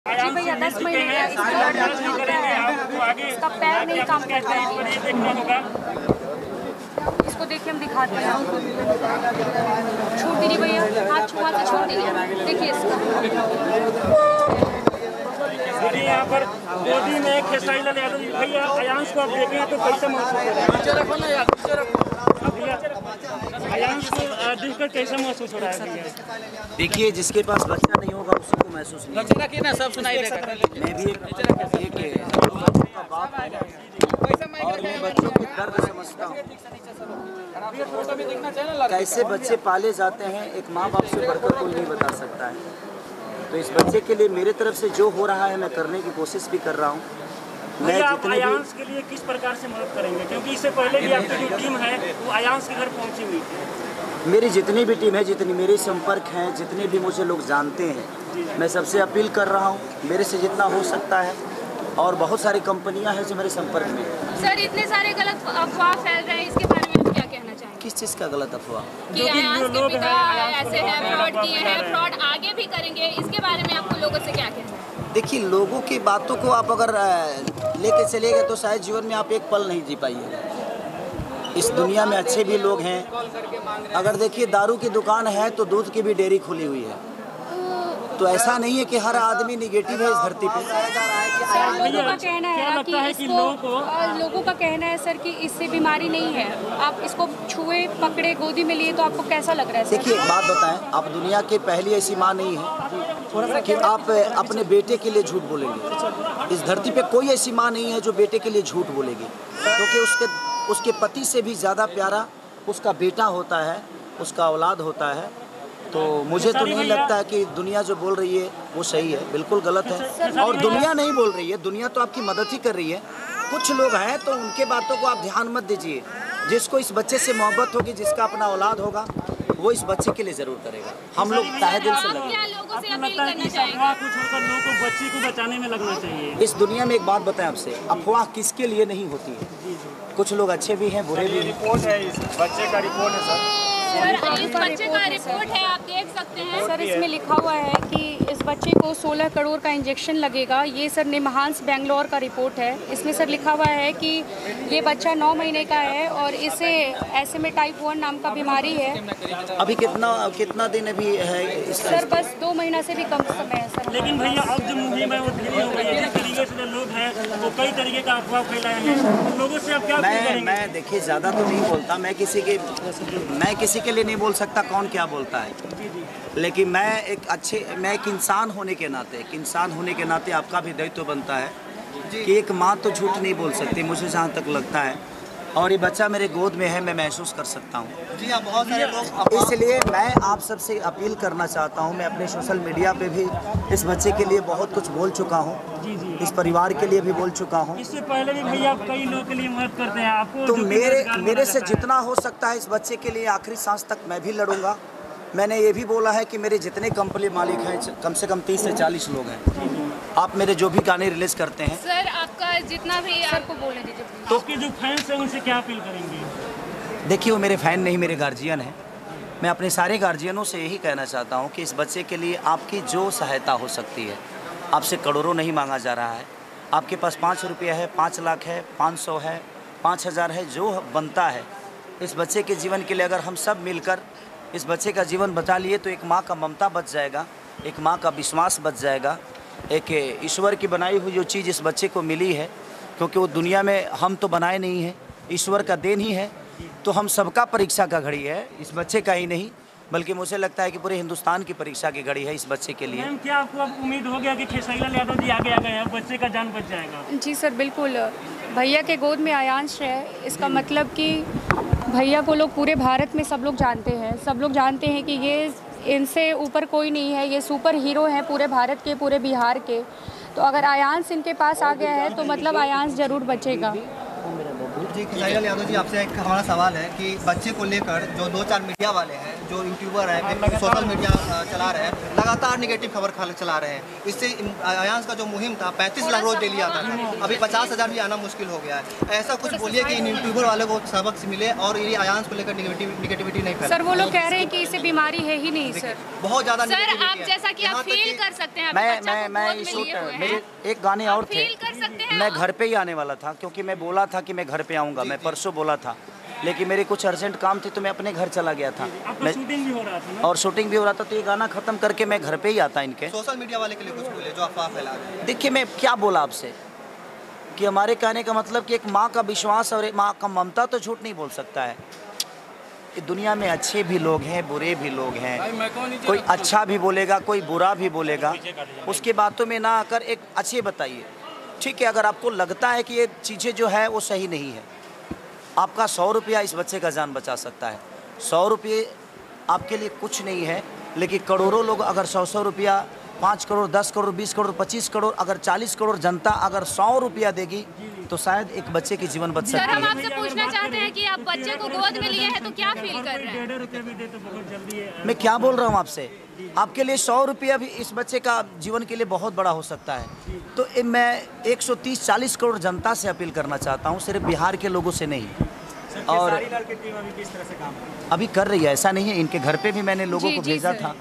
जी भैया 10 महीने का इसका पैर नहीं काम करता है। इसको देखिए हम दिखाते हैं आपको। छोड़ दीजिए भैया, हाथ छुआ से छोड़ दीजिए। देखिए इसका यहाँ पर गोदी में खेसारी लाल यादव जी भैया अयांश को आप देखें तो कैसा महसूस हो रहा है? अयांश को देखकर कैसा महसूस हो रहा है भैया? देखिए, जिसके पास बच्चा नहीं होगा उसी को महसूस नहीं होगा। सब सुनाई देगा। मैं भी एक बाप और मैं बच्चों के दर्द समझता हूँ। कैसे बच्चे पाले जाते हैं एक माँ बाप से बढ़कर कोई नहीं बता सकता है। तो इस बच्चे के लिए मेरे तरफ से जो हो रहा है मैं करने की कोशिश भी कर रहा हूँ। मैं जितने अयांश के लिए किस प्रकार से मदद करेंगे, क्योंकि इससे पहले भी आपकी जो टीम है वो अयांश के घर पहुँची हुई थी। मेरी जितनी भी टीम है, जितनी मेरे संपर्क हैं, जितने भी मुझे लोग जानते हैं, मैं सबसे अपील कर रहा हूँ मेरे से जितना हो सकता है। और बहुत सारी कंपनियां हैं जो मेरे संपर्क में। सर इतने सारे गलत अफवाह फैल रहे हैं, इसके बारे में आप क्या कहना चाहेंगे? किस चीज़ का गलत अफवाह? कि अयांश के पिता ऐसे हैं, फ्रॉड किए हैं, फ्रॉड आगे भी करेंगे, इसके बारे में आपको लोगों से क्या कहना है? देखिए, लोगों की बातों को आप अगर लेके चले गए तो शायद जीवन में आप एक पल नहीं जी पाइए। इस दुनिया में अच्छे भी लोग हैं। अगर देखिए, दारू की दुकान है तो दूध की भी डेयरी खुली हुई है। तो ऐसा नहीं है कि हर आदमी निगेटिव है इस धरती पे। लोगों का कहना है कि लोगों का कहना है सर कि इससे बीमारी नहीं है। आप इसको छुए पकड़े गोदी में लिए तो आपको कैसा लग रहा है? देखिए, एक बात बताएं, आप दुनिया की पहली ऐसी माँ नहीं है कि आप अपने बेटे के लिए झूठ बोलेंगे। इस धरती पे कोई ऐसी माँ नहीं है जो बेटे के लिए झूठ बोलेगी, क्योंकि उसके पति से भी ज़्यादा प्यारा उसका बेटा होता है, उसका औलाद होता है। तो मुझे तो नहीं लगता है कि दुनिया जो बोल रही है वो सही है, बिल्कुल गलत है। और दुनिया नहीं बोल रही है, दुनिया तो आपकी मदद ही कर रही है। कुछ लोग हैं तो उनके बातों को आप ध्यान मत दीजिए। जिसको इस बच्चे से मोहब्बत होगी, जिसका अपना औलाद होगा, वो इस बच्चे के लिए ज़रूर करेगा। हम लोग तहे दिल से लगे। बच्ची को बचाने में लगना चाहिए। इस दुनिया में एक बात बताएं आपसे, अफवाह किसके लिए नहीं होती है। कुछ लोग अच्छे भी हैं, बुरे भी हैं। रिपोर्ट है, इस बच्चे का रिपोर्ट है सर। इस बच्चे का रिपोर्ट है, आप देख सकते हैं सर। इसमें लिखा हुआ है कि इस बच्चे को 16 करोड़ का इंजेक्शन लगेगा। ये सर निमहांस बेंगलोर का रिपोर्ट है। इसमें सर लिखा हुआ है कि ये बच्चा 9 महीने का है और इसे ऐसे में टाइप 1 नाम का बीमारी है। अभी कितना दिन अभी है सर? बस 2 महीना से भी कम समय है सर। लेकिन भैया अब जो मुहिम है वो धीरे हो गई है। जिस तरीके से लोग हैं वो कई तरीके का अफवाह फैलाए हैं, लोगों से आप क्या करेंगे? मैं देखिए ज़्यादा तो नहीं बोलता, मैं किसी के लिए नहीं बोल सकता कौन क्या बोलता है। लेकिन मैं एक इंसान होने के नाते आपका भी दायित्व बनता है कि एक माँ तो झूठ नहीं बोल सकती, मुझे जहाँ तक लगता है। और ये बच्चा मेरे गोद में है, मैं महसूस कर सकता हूँ। जी हाँ, बहुत सारे लोग। इसलिए मैं आप सबसे अपील करना चाहता हूँ। मैं अपने सोशल मीडिया पे भी इस बच्चे के लिए बहुत कुछ बोल चुका हूँ, इस परिवार के लिए भी बोल चुका हूँ। इससे पहले भी भैया आप कई लोगों के लिए मदद करते हैं। आपको तो मेरे से जितना हो सकता है इस बच्चे के लिए आखिरी सांस तक मैं भी लड़ूंगा। मैंने ये भी बोला है कि मेरे जितने कंपनी मालिक हैं, कम से कम 30 से 40 लोग हैं। आप मेरे जो भी गाने रिलीज करते हैं सर, आपका जितना भी आपको बोलने दीजिए। तो आपके जो फैंस हैं उनसे क्या अपील करेंगे? देखिए, वो मेरे फैन नहीं, मेरे गार्जियन हैं। मैं अपने सारे गार्जियनों से यही कहना चाहता हूँ कि इस बच्चे के लिए आपकी जो सहायता हो सकती है, आपसे करोड़ों नहीं मांगा जा रहा है। आपके पास 5 रुपया है, 5 लाख है, 500 है, 5000 है, जो बनता है इस बच्चे के जीवन के लिए अगर हम सब मिलकर इस बच्चे का जीवन बचा लिए तो एक माँ का ममता बच जाएगा, एक माँ का विश्वास बच जाएगा। एक ईश्वर की बनाई हुई जो चीज़ इस बच्चे को मिली है, क्योंकि वो दुनिया में हम तो बनाए नहीं हैं, ईश्वर का देन ही है। तो हम सबका परीक्षा का घड़ी है, इस बच्चे का ही नहीं बल्कि मुझे लगता है कि पूरे हिंदुस्तान की परीक्षा की घड़ी है इस बच्चे के लिए। मैम, क्या आपको अब उम्मीद हो गया कि खेसारी लाल यादव जी आगे आ गए हैं, बच्चे का जान बच जाएगा? जी सर, बिल्कुल। भैया के गोद में अयांश है, इसका मतलब कि भैया को लोग पूरे भारत में सब लोग जानते हैं। सब लोग जानते हैं कि ये इनसे ऊपर कोई नहीं है, ये सुपर हीरो हैं पूरे भारत के, पूरे बिहार के। तो अगर अयांश इनके पास आ गया है तो मतलब अयांश ज़रूर बचेगा। जी, खेसारी लाल यादव जी, आपसे एक हमारा सवाल है कि बच्चे को लेकर जो 2-4 मीडिया वाले हैं जो यूट्यूबर है, सोशल मीडिया चला रहे हैं, लगातार निगेटिव खबर चला रहे हैं। इससे अयांश का जो मुहिम था 35 लाख रोज डेली आता था, अभी 50,000 भी आना मुश्किल हो गया है। ऐसा कुछ बोलिए कि इन यूट्यूबर वालों को सबक मिले और ये अयांश को लेकर निगेटिविटी नहीं फैले। सर वो लोग कह रहे हैं कि इसे बीमारी है ही नहीं सर, बहुत ज्यादा। सर आप जैसा कि आप फील कर सकते हैं, मैं मेरे एक गाने और थे, मैं घर पे ही आने वाला था क्योंकि मैं बोला था कि मैं घर पे आऊँगा, मैं परसों बोला था, लेकिन मेरे कुछ अर्जेंट काम थे तो मैं अपने घर चला गया था। शूटिंग भी हो रहा था और शूटिंग भी हो रहा था, तो ये गाना खत्म करके मैं घर पे ही आता इनके। सोशल मीडिया वाले के लिए कुछ बोले जो अफवाह फैला रहे हैं। देखिए मैं क्या बोला आपसे कि हमारे कहने का मतलब कि एक माँ का विश्वास और एक माँ का ममता तो झूठ नहीं बोल सकता है। दुनिया में अच्छे भी लोग हैं, बुरे भी लोग हैं, कोई अच्छा भी बोलेगा, कोई बुरा भी बोलेगा, उसकी बातों में ना आकर एक अच्छे बताइए। ठीक है, अगर आपको लगता है कि ये चीज़ें जो है वो सही नहीं है, आपका 100 रुपया इस बच्चे का जान बचा सकता है। 100 रुपये आपके लिए कुछ नहीं है, लेकिन करोड़ों लोग अगर 100 रुपया, 5 करोड़, 10 करोड़, 20 करोड़, 25 करोड़, अगर 40 करोड़ जनता अगर 100 रुपया देगी तो शायद एक बच्चे की जीवन बच सकती है। सर हम आपसे पूछना चाहते हैं कि आप बच्चे को गोद में लिए हैं तो क्या फील कर रहे हैं? मैं क्या बोल रहा हूँ आपसे, आपके लिए 100 रुपया भी इस बच्चे का जीवन के लिए बहुत बड़ा हो सकता है। तो मैं 130-40 करोड़ जनता से अपील करना चाहता हूँ, सिर्फ बिहार के लोगों से नहीं। और अभी कर रही है, ऐसा नहीं है, इनके घर पे भी मैंने लोगों को भेजा था।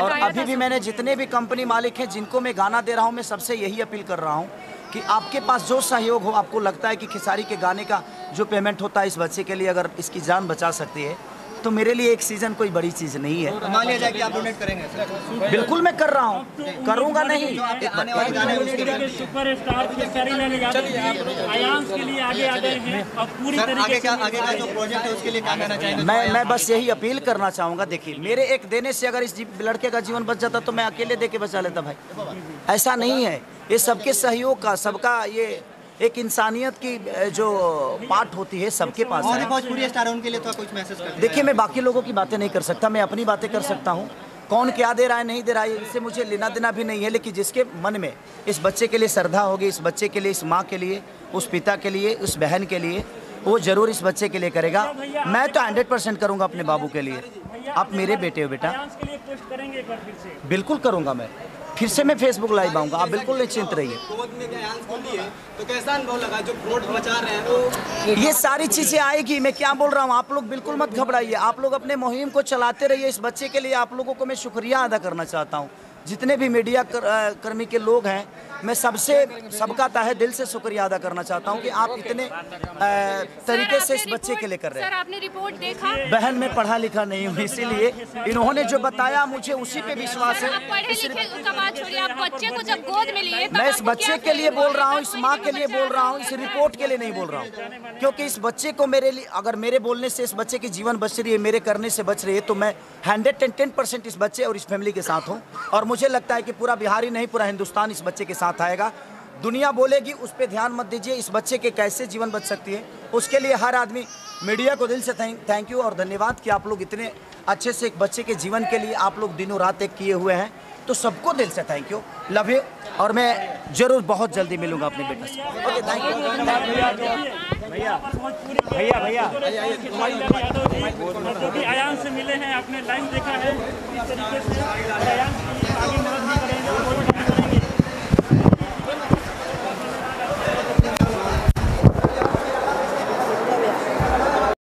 और अभी भी मैंने जितने भी कंपनी मालिक हैं जिनको मैं गाना दे रहा हूँ, मैं सबसे यही अपील कर रहा हूँ कि आपके पास जो सहयोग हो, आपको लगता है कि खेसारी के गाने का जो पेमेंट होता है इस बच्चे के लिए अगर इसकी जान बचा सकती है, तो मेरे लिए एक सीजन कोई बड़ी चीज़ नहीं है। मान लिया जाए कि आप डोनेट करेंगे। बिल्कुल मैं कर रहा हूँ, करूँगा नहीं। सुपरस्टार खेसारी लाल यादव अयांश के लिए आगे आ गए हैं और पूरी तरीके से आगे का जो प्रोजेक्ट है उसके लिए क्या कहना चाहेंगे? मैं बस यही अपील करना चाहूँगा। देखिए मेरे एक देने से अगर इस लड़के का जीवन बच जाता तो मैं अकेले दे के बचा लेता भाई, ऐसा नहीं है। ये सबके सहयोग का, सबका ये एक इंसानियत की जो पार्ट होती है सबके पास है। भोजपुरी स्टार उनके लिए तो कुछ मैसेज कर। देखिए मैं बाकी लोगों की बातें नहीं कर सकता, मैं अपनी बातें कर सकता हूँ। कौन क्या दे रहा है नहीं दे रहा है इससे मुझे लेना देना भी नहीं है, लेकिन जिसके मन में इस बच्चे के लिए श्रद्धा होगी, इस बच्चे के लिए, इस माँ के लिए, उस पिता के लिए, उस बहन के लिए, वो जरूर इस बच्चे के लिए करेगा। मैं तो 100% करूँगा अपने बाबू के लिए। आप मेरे बेटे हो बेटा, बिल्कुल करूँगा मैं। फिर से मैं फेसबुक लाइव आऊँगा, आप बिल्कुल निश्चिंत रहिए। तो कैसा अनुभव लगा जो फ्रॉड मचा रहे हैं? ये सारी चीज़ें आएगी, मैं क्या बोल रहा हूँ, आप लोग बिल्कुल मत घबराइए। आप लोग अपने मुहिम को चलाते रहिए। इस बच्चे के लिए आप लोगों को मैं शुक्रिया अदा करना चाहता हूँ। जितने भी मीडिया कर्मी के लोग हैं, मैं सबका तहे दिल से शुक्रिया अदा करना चाहता हूं कि आप इतने तरीके से इस बच्चे के लिए कर रहे हैं। सर आपने रिपोर्ट देखा? बहन मैं पढ़ा लिखा नहीं हूं, इसीलिए इन्होंने जो बताया मुझे उसी पे विश्वास है। आप पढ़े लिखे का बात छोड़िए, आप बच्चे को जब गोद में लिए मैं इस बच्चे के लिए बोल रहा हूँ, इस माँ के लिए बोल रहा हूँ, इस रिपोर्ट के लिए नहीं बोल रहा हूँ। क्योंकि इस बच्चे को मेरे लिए, अगर मेरे बोलने से इस बच्चे की जीवन बच रही है, मेरे करने से बच रही है, तो मैं 110% इस बच्चे और इस फैमिली के साथ हूँ। और मुझे लगता है कि पूरा बिहार ही नहीं, पूरा हिंदुस्तान इस बच्चे के साथ आएगा। दुनिया बोलेगी उस पर ध्यान मत दीजिए, इस बच्चे के कैसे जीवन बच सकती है उसके लिए हर आदमी, मीडिया को दिल से थैंक यू और धन्यवाद कि आप लोग इतने अच्छे से एक बच्चे के जीवन के लिए आप लोग दिनों रात एक किए हुए हैं। तो सबको दिल से थैंक यू, लव यू। और मैं जरूर बहुत जल्दी मिलूंगा अपने बेटे से। Okay thank you. भैया अयांश से मिले हैं, आपने लाइव देखा है इस तरीके से।